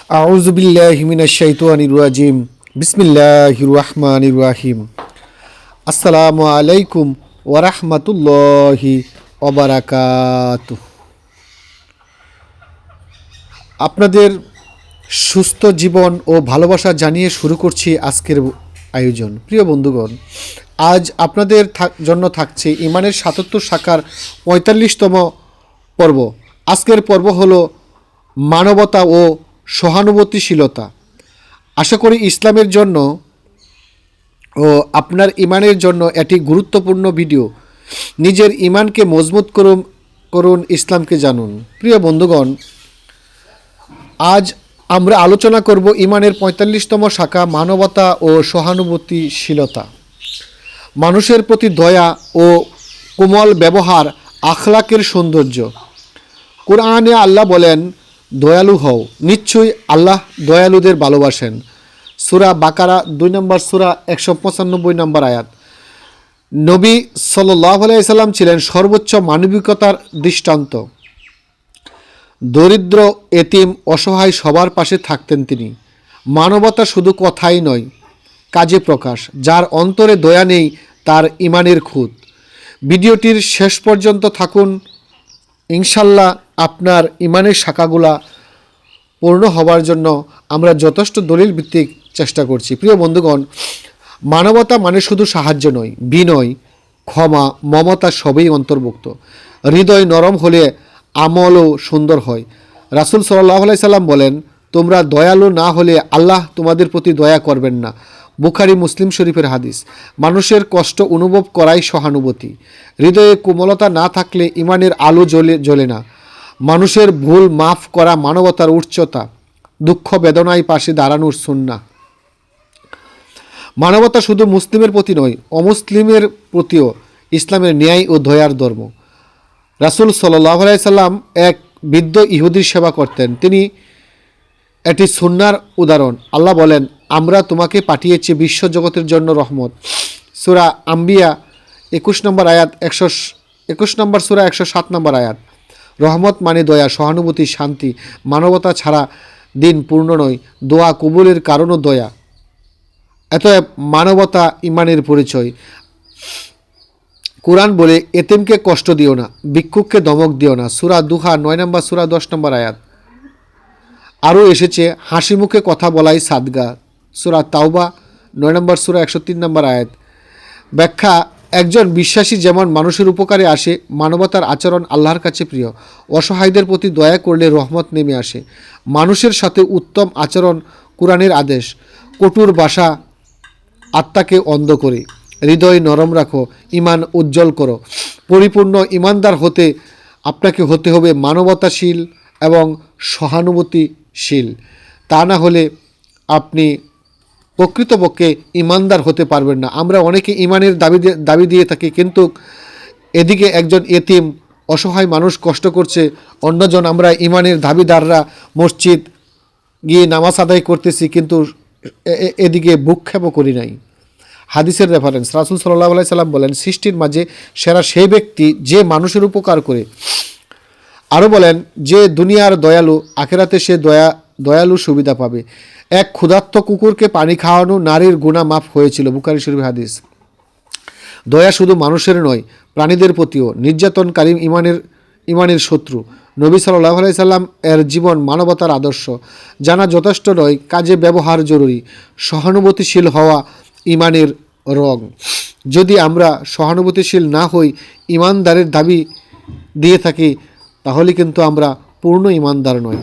আউযু বিল্লাহি মিনাশ শাইতানির রাজিম। বিসমিল্লাহির রহমানির রহিম। আসসালামু আলাইকুম ওয়া রাহমাতুল্লাহি ওয়া বারাকাতুহু। আপনাদের সুস্থ জীবন ও ভালোবাসা জানিয়ে শুরু করছি আজকের আয়োজন। প্রিয় বন্ধুগণ, আজ আপনাদের জন্য থাকছে ইমানের ৭৭ শাখার ৪৫তম পর্ব। আজকের পর্ব হলো মানবতা ও সহানুভূতিশীলতা। আশা করি ইসলামের জন্য ও আপনার ইমানের জন্য এটি গুরুত্বপূর্ণ ভিডিও। নিজের ইমানকে মজবুত করুন, ইসলামকে জানুন। প্রিয় বন্ধুগণ, আজ আমরা আলোচনা করব ইমানের ৪৫তম শাখা, মানবতা ও সহানুভূতিশীলতা। মানুষের প্রতি দয়া ও কোমল ব্যবহার আখলাকের সৌন্দর্য। কোরআনে আল্লাহ বলেন, দয়ালু হও, নিশ্চয়ই আল্লাহ দয়ালুদের ভালোবাসেন। সূরা বাকারা ২ নম্বর সূরা ১৯৫ নম্বর আয়াত। নবী সাল্লাল্লাহু আলাইহি সাল্লাম ছিলেন সর্বোচ্চ মানবিকতার দৃষ্টান্ত। দরিদ্র, এতিম, অসহায় সবার পাশে থাকতেন তিনি। মানবতা শুধু কথাই নয়, কাজে প্রকাশ। যার অন্তরে দয়া নেই তার ইমানের খুঁত। ভিডিওটির শেষ পর্যন্ত থাকুন, ইনশাল্লাহ আপনার ইমানের শাখাগুলা পূর্ণ হবার জন্য আমরা যথেষ্ট দলিল ভিত্তিক চেষ্টা করছি। প্রিয় বন্ধুগণ, মানবতা মানে শুধু সাহায্য নয়, বিনয়, ক্ষমা, মমতা সবই অন্তর্ভুক্ত। হৃদয় নরম হলে আমলও সুন্দর হয়। রাসূল সাল্লাল্লাহু আলাইহি সাল্লাম বলেন, তোমরা দয়ালু না হলে আল্লাহ তোমাদের প্রতি দয়া করবেন না। বুখারী মুসলিম শরীফের হাদিস। মানুষের কষ্ট অনুভব করাই সহানুভূতি। হৃদয়ে কোমলতা না থাকলে ইমানের আলো জ্বলে না। মানুষের ভুল মাফ করা মানবতার উচ্চতা। দুঃখ বেদনায় পাশে দাঁড়ানোর সুন্নাহ। মানবতা শুধু মুসলিমের প্রতি নয়, অমুসলিমের প্রতিও ইসলামের ন্যায় ও দয়ার ধর্ম। রাসূল সাল্লাল্লাহু আলাইহি সাল্লাম এক বৃদ্ধ ইহুদির সেবা করতেন। তিনি এটি সুন্নাহর উদাহরণ। আল্লাহ বলেন, আমরা তোমাকে পাঠিয়েছি বিশ্বজগতের জন্য রহমত। সূরা আম্বিয়া ২১ নম্বর আয়াত, ২১ নম্বর সূরা ১০৭ নম্বর আয়াত। রহমত মানে দয়া, সহানুভূতি, শান্তি। মানবতা ছাড়া দিন পূর্ণ নয়। দোয়া কবুলের কারণও দয়া। অতএব মানবতা ইমানের পরিচয়। কোরআন বলে, এতিমকে কষ্ট দিও না, ভিক্ষুককে ধমক দিও না। সূরা দুহা ৯ নম্বর সূরা ১০ নম্বর আয়াত। আরও এসেছে, হাসি মুখে কথা বলাই সাদগা। সূরা তাওবা ৯ নম্বর সূরা ১০৩ নম্বর আয়াত। ব্যাখ্যা, একজন বিশ্বাসী যেমন মানুষের উপকারে আসে, মানবতার আচরণ আল্লাহর কাছে প্রিয়। অসহায়দের প্রতি দয়া করলে রহমত নেমে আসে। মানুষের সাথে উত্তম আচরণ কোরআনের আদেশ। কটুর ভাষা আত্মাকে অন্ধ করে। হৃদয় নরম রাখো, ইমান উজ্জ্বল করো। পরিপূর্ণ ইমানদার হতে আপনাকে হতে হবে মানবতাশীল এবং সহানুভূতিশীল। তা না হলে আপনি প্রকৃতপক্ষে ইমানদার হতে পারবেন না। আমরা অনেকে ইমানের দাবি দিয়ে থাকি, কিন্তু এদিকে একজন এতিম অসহায় মানুষ কষ্ট করছে, অন্যজন আমরা ইমানের দাবিদাররা মসজিদ গিয়ে নামাজ আদায় করতেছি, কিন্তু এদিকে ভূক্ষেপও করি নাই। হাদিসের রেফারেন্স, রাসূল সাল্লাল্লাহু আলাইহি সাল্লাম বলেন, সৃষ্টির মাঝে সেরা সেই ব্যক্তি যে মানুষের উপকার করে। আরও বলেন, যে দুনিয়ার দয়ালু, আখেরাতে সে দয়ালু সুবিধা পাবে। এক ক্ষুধার্ত কুকুরকে পানি খাওয়ানো নারীর গুনাহ মাফ হয়েছিল। বুখারী শরীফের হাদিস। দয়া শুধু মানুষের নয়, প্রাণীদের প্রতিও। নির্যাতনকারী ইমানের শত্রু। নবী সাল্লাল্লাহু আলাইহি সাল্লাম এর জীবন মানবতার আদর্শ। জানা যথেষ্ট নয়, কাজে ব্যবহার জরুরি। সহানুভূতিশীল হওয়া ইমানের রং। যদি আমরা সহানুভূতিশীল না হই, ইমানদারের দাবি দিয়ে থাকি, তাহলে কিন্তু আমরা পূর্ণ ইমানদার নই।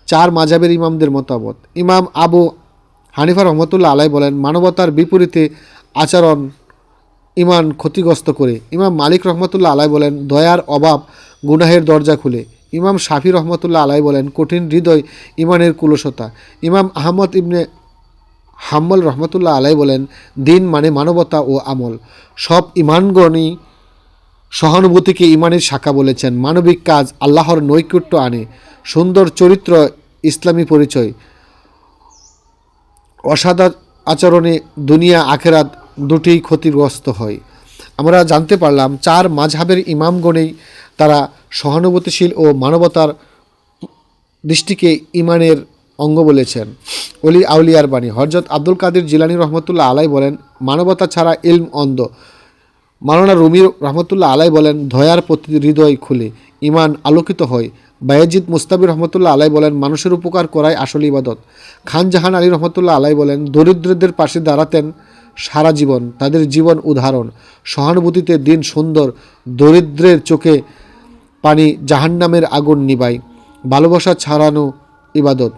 ৪ মাযহাবের ইমামদের মতামত। ইমাম আবু হানিফা রহমতুল্লাহ আলাইহি বলেন, মানবতার বিপরীতে আচরণ ইমান ক্ষতিগ্রস্ত করে। ইমাম মালিক রহমতুল্লাহ আলাইহি বলেন, দয়ার অভাব গুনাহের দরজা খুলে। ইমাম শাফি রহমতুল্লাহ আলাইহি বলেন, কঠিন হৃদয় ইমানের কুলসতা। ইমাম আহমদ ইবনে হাম্বল রহমতুল্লাহ আলাইহি বলেন, দিন মানে মানবতা ও আমল। সব ইমানগণই সহানুভূতিকে ইমানের শাখা বলেছেন। মানবিক কাজ আল্লাহর নৈকট্য আনে। সুন্দর চরিত্র ইসলামী পরিচয়। অসাধু আচরণে দুনিয়া আখেরাত দুটিই ক্ষতিগ্রস্ত হয়। আমরা জানতে পারলাম ৪ মাযহাবের ইমামগণেই তারা সহানুভূতিশীল ও মানবতার দৃষ্টিকে ইমানের অঙ্গ বলেছেন। অলি আউলিয়ার বাণী। হযরত আব্দুল কাদের জিলানী রহমতুল্লাহ আলাই বলেন, মানবতা ছাড়া ইলম অন্ধ। মাওলানা রুমি রহমতুল্লাহ আলাই বলেন, দয়ার প্রতি হৃদয় খুলে ইমান আলোকিত হয়। বায়েজিদ মুস্তাবি রহমতুল্লাহ আলাই বলেন, মানুষের উপকার করাই আসল ইবাদত। খান জাহান আলী রহমতুল্লাহ আলাই বলেন, দরিদ্রদের পাশে দাঁড়াতেন সারা জীবন, তাদের জীবন উদাহরণ। সহানুভূতিতে দিন সুন্দর, দরিদ্রের চোখে পানি জাহান্নামের আগুন নিবাই। ভালোবাসা ছাড়ানো ইবাদত।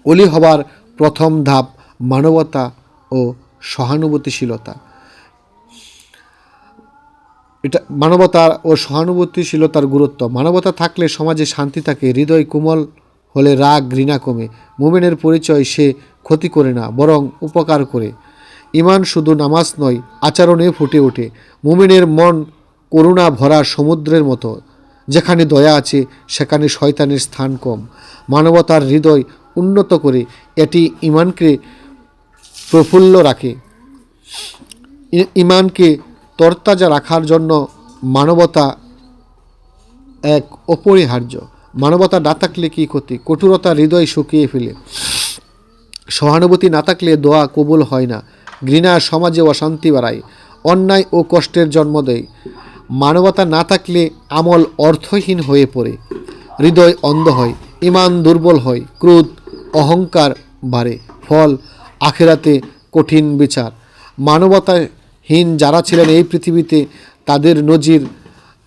অলি হবার প্রথম ধাপ মানবতা ও সহানুভূতিশীলতা। এটা মানবতা ও সহানুভূতিশীলতার গুরুত্ব। মানবতা থাকলে সমাজে শান্তি থাকে, হৃদয় কোমল হলে রাগ ঘৃণা কমে। মুমিনের পরিচয় সে ক্ষতি করে না, বরং উপকার করে। ঈমান শুধু নামাজ নয়, আচরণে ফুটে ওঠে। মুমিনের মন করুণা ভরা সমুদ্রের মতো, যেখানে দয়া আছে সেখানে শয়তানের স্থান কম। মানবতার হৃদয় উন্নত করে, এটি ঈমানকে প্রফুল্ল রাখে। ঈমানকে তরতাজা রাখার জন্য মানবতা এক অপরিহার্য। মানবতা না থাকলে কী ক্ষতি? কঠোরতা হৃদয় শুকিয়ে ফেলে। সহানুভূতি না থাকলে দোয়া কবুল হয় না। ঘৃণা সমাজে অশান্তি বাড়ায়, অন্যায় ও কষ্টের জন্ম দেয়। মানবতা না থাকলে আমল অর্থহীন হয়ে পড়ে, হৃদয় অন্ধ হয়, ঈমান দুর্বল হয়, ক্রোধ অহংকার বাড়ে, ফল আখিরাতে কঠিন বিচার। মানবতাহীন যারা ছিলেন এই পৃথিবীতে, তাদের নজির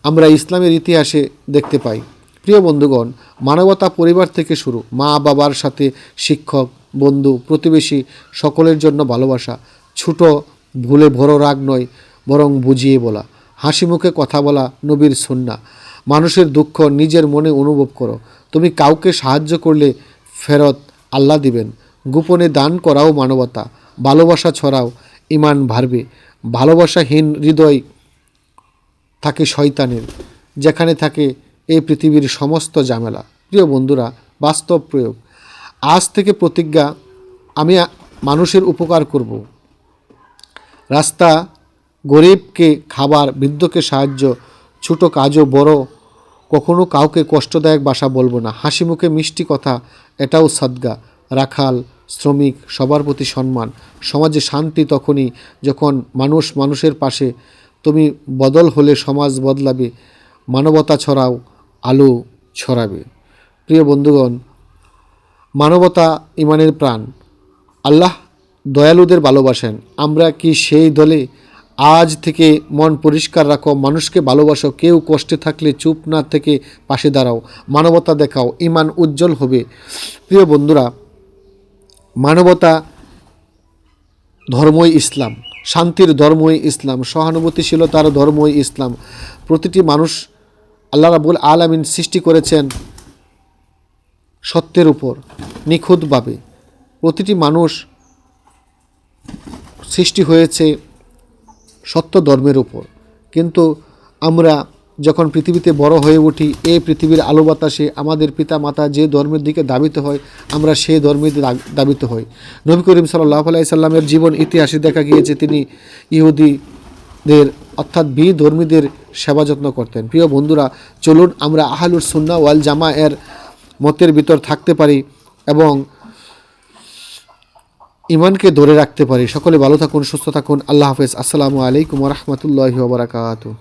আমরা ইসলামের ইতিহাসে দেখতে পাই। প্রিয় বন্ধুগণ, মানবতা পরিবার থেকে শুরু। মা বাবার সাথে, শিক্ষক, বন্ধু, প্রতিবেশী, সকলের জন্য ভালোবাসা। ছোট ভুলে বড় রাগ নয়, বরং বুঝিয়ে বলা। হাসি মুখে কথা বলা নবীর সুন্নাহ। মানুষের দুঃখ নিজের মনে অনুভব করো। তুমি কাউকে সাহায্য করলে ফেরত আল্লাহ দিবেন। গোপনে দান করাও মানবতা। ভালোবাসা ছড়াও, ঈমান বাড়বে। ভালোবাসাহীন হৃদয় থাকে শয়তানের, যেখানে থাকে এই পৃথিবীর সমস্ত ঝামেলা। প্রিয় বন্ধুরা, বাস্তব প্রয়োগ। আজ থেকে প্রতিজ্ঞা, আমি মানুষের উপকার করব। রাস্তা, গরিবকে খাবার, বৃদ্ধকে সাহায্য, ছোট কাজও বড়, কখনো কাউকে কষ্টদায়ক ভাষা বলবো না। হাসি মুখে মিষ্টি কথা, এটাও সাদগা। রাখাল, শ্রমিক, সবার প্রতি সম্মান। সমাজে শান্তি তখনই যখন মানুষ মানুষের পাশে। তুমি বদল হলে সমাজ বদলাবে। মানবতা ছড়াও, আলো ছড়াবে। প্রিয় বন্ধুগণ, মানবতা ঈমানের প্রাণ। আল্লাহ দয়ালুদের ভালোবাসেন। আমরা কি সেই দলে? আজ থেকে মন পরিষ্কার রাখো, মানুষকে ভালোবাসো। কেউ কষ্টে থাকলে চুপ না থেকে পাশে দাঁড়াও, মানবতা দেখাও, ঈমান উজ্জ্বল হবে। প্রিয় বন্ধুরা, মানবতা ধর্মই ইসলাম, শান্তির ধর্মই ইসলাম, সহানুভূতিশীলতার ধর্মই ইসলাম। প্রতিটি মানুষ আল্লাহ রাব্বুল আলামিন সৃষ্টি করেছেন সত্যের উপর, নিখুঁতভাবে। প্রতিটি মানুষ সৃষ্টি হয়েছে সত্য ধর্মের উপর। কিন্তু আমরা যখন পৃথিবীতে বড় হয়ে উঠি, এই পৃথিবীর আলো বাতাসে আমাদের পিতা মাতা যে ধর্মের দিকে ধাবিত হয়, আমরা সেই ধর্মের ধাবিত হই। নবী করিম সাল্লাল্লাহু আলাইহি সাল্লামের জীবন ইতিহাসে দেখা গিয়েছে তিনি ইহুদিদের অর্থাৎ বিধর্মীদের সেবা যত্ন করতেন। প্রিয় বন্ধুরা, চলুন আমরা আহলুস সুন্নাহ ওয়াল জামা এর মতের ভিতর থাকতে পারি এবং ঈমানকে ধরে রাখতে পারি। সকলে ভালো থাকুন, সুস্থ থাকুন। আল্লাহ হাফেজ। আসসালামু আলাইকুম ওয়া রাহমাতুল্লাহি ওয়া বারাকাতুহু।